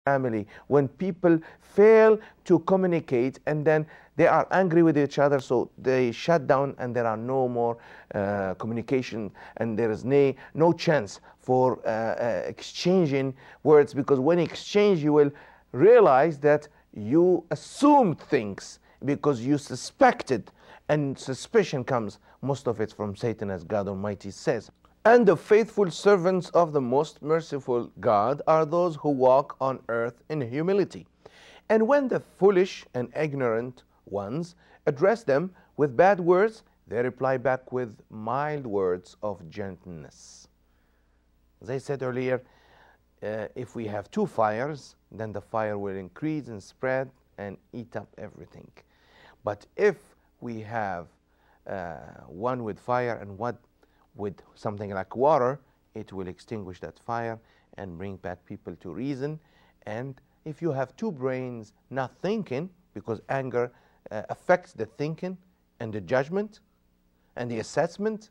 family, when people fail to communicate and then they are angry with each other, so they shut down and there are no more communication, and there is no chance for exchanging words, because when you exchange you will realize that you assumed things because you suspected, and suspicion comes most of it from Satan, as God Almighty says. And the faithful servants of the most merciful God are those who walk on earth in humility. And when the foolish and ignorant ones address them with bad words, they reply back with mild words of gentleness. As I said earlier, if we have two fires, then the fire will increase and spread and eat up everything. But if we have one with fire and one with something like water, it will extinguish that fire and bring back people to reason. And if you have two brains not thinking, because anger affects the thinking and the judgment and the assessment,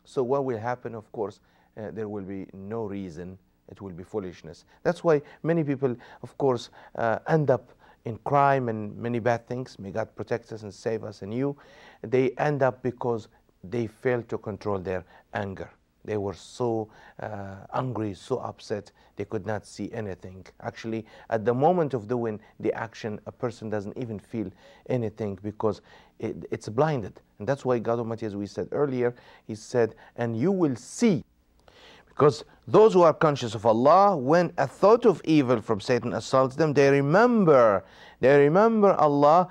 so what will happen? Of course, there will be no reason. It will be foolishness. That's why many people, of course, end up in crime and many bad things. May God protect us and save us and you. They end up because they failed to control their anger. They were so angry, so upset, they could not see anything. Actually, at the moment of doing the action, a person doesn't even feel anything because it's blinded. And that's why God Almighty, as we said earlier, He said, and you will see. Because those who are conscious of Allah, when a thought of evil from Satan assaults them, they remember Allah.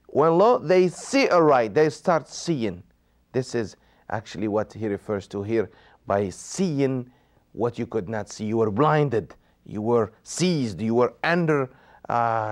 When they see aright, they start seeing. This is actually what he refers to here by seeing what you could not see. You were blinded, you were seized, you were under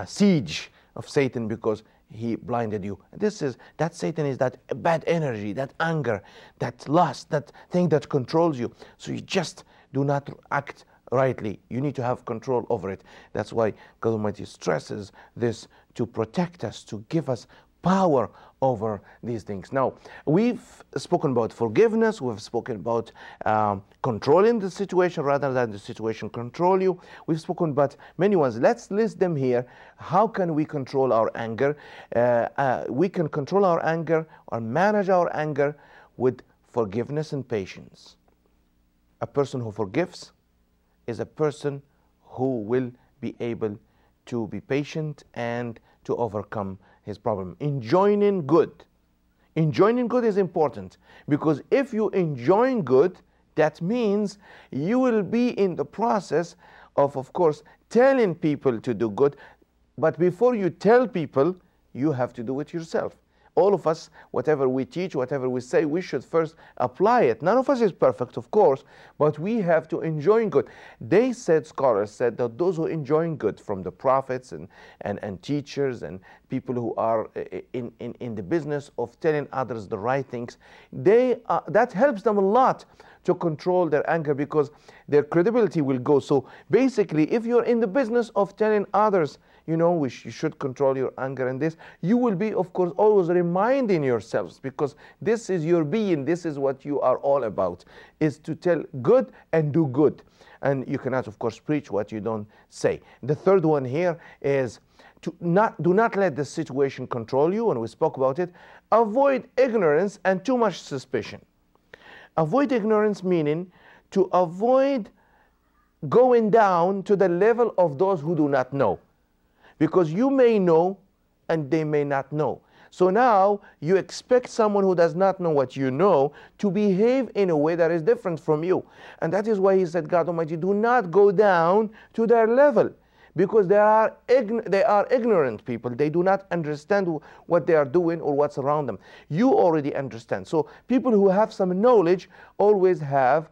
siege of Satan because he blinded you. That Satan is that bad energy, that anger, that lust, that thing that controls you. So you just do not act rightly. You need to have control over it. That's why God Almighty stresses this to protect us, to give us power over these things. Now, we've spoken about forgiveness, we've spoken about controlling the situation rather than the situation control you. We've spoken about many ones. Let's list them here. How can we control our anger? We can control our anger or manage our anger with forgiveness and patience. A person who forgives is a person who will be able to be patient and to overcome his problem. Enjoying good. Enjoying good is important, because if you enjoy good, that means you will be in the process of course, telling people to do good. But before you tell people, you have to do it yourself. All of us, whatever we teach, whatever we say, we should first apply it. None of us is perfect, of course, but we have to enjoy good. They said, scholars said, that those who enjoy good from the prophets and teachers and people who are in the business of telling others the right things, that helps them a lot to control their anger, because their credibility will go. So basically, if you're in the business of telling others, you know, you should control your anger and this, you will be, of course, always reminding yourselves, because this is your being, this is what you are all about, is to tell good and do good. And you cannot, of course, preach what you don't say. The third one here is do not let the situation control you, and we spoke about it. Avoid ignorance and too much suspicion. Avoid ignorance meaning to avoid going down to the level of those who do not know. Because you may know and they may not know. So now you expect someone who does not know what you know to behave in a way that is different from you. And that is why he said, God Almighty, do not go down to their level. Because they are ignorant people. They do not understand what they are doing or what's around them. You already understand. So people who have some knowledge always have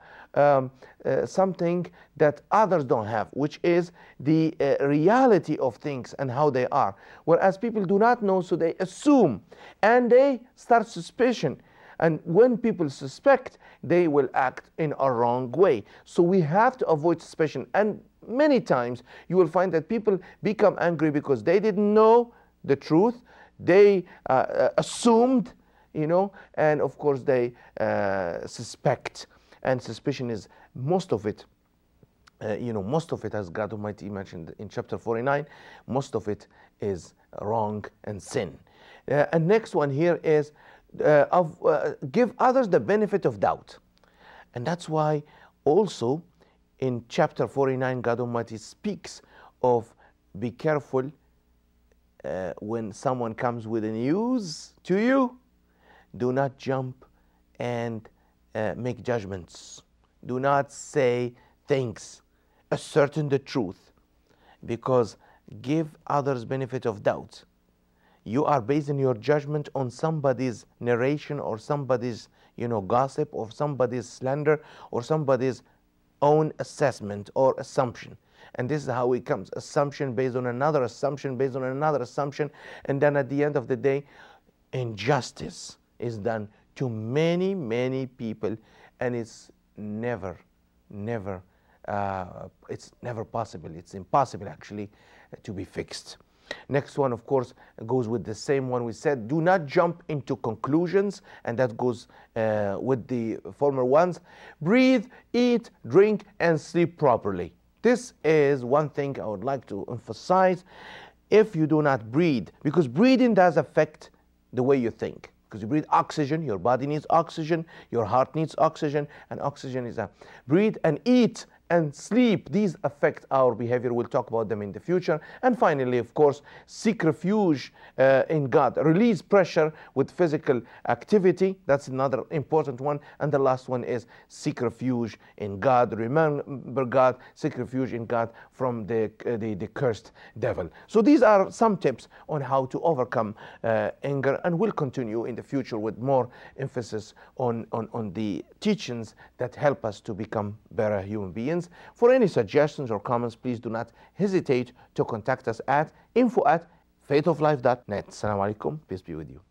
something that others don't have, which is the reality of things and how they are. Whereas people do not know, so they assume and they start suspicion. And when people suspect, they will act in a wrong way. So we have to avoid suspicion. And many times you will find that people become angry because they didn't know the truth. They assumed, you know, and of course they suspect. And suspicion is, most of it most of it, as God Almighty mentioned in chapter 49, most of it is wrong and sin. And next one here is give others the benefit of doubt. And that's why also in chapter 49, God Almighty speaks of be careful when someone comes with the news to you. Do not jump and make judgments. Do not say things. Ascertain the truth, because give others benefit of doubt. You are basing your judgment on somebody's narration or somebody's gossip or somebody's slander or somebody's own assessment or assumption. And this is how it comes: assumption based on another assumption based on another assumption, and then at the end of the day, injustice is done to many, many people, and it's never possible. It's impossible actually to be fixed. Next one, of course, goes with the same one we said. Do not jump into conclusions, and that goes with the former ones. Breathe, eat, drink, and sleep properly. This is one thing I would like to emphasize. If you do not breathe, because breathing does affect the way you think. Because you breathe oxygen, your body needs oxygen, your heart needs oxygen, and oxygen is a breathe and eat and sleep. These affect our behavior. We'll talk about them in the future. And finally, of course, seek refuge in God. Release pressure with physical activity. That's another important one. And the last one is seek refuge in God. Remember God. Seek refuge in God from the cursed devil. So these are some tips on how to overcome anger. And we'll continue in the future with more emphasis on the teachings that help us to become better human beings. For any suggestions or comments, please do not hesitate to contact us at info@faithoflife.net. Assalamu alaikum. Peace be with you.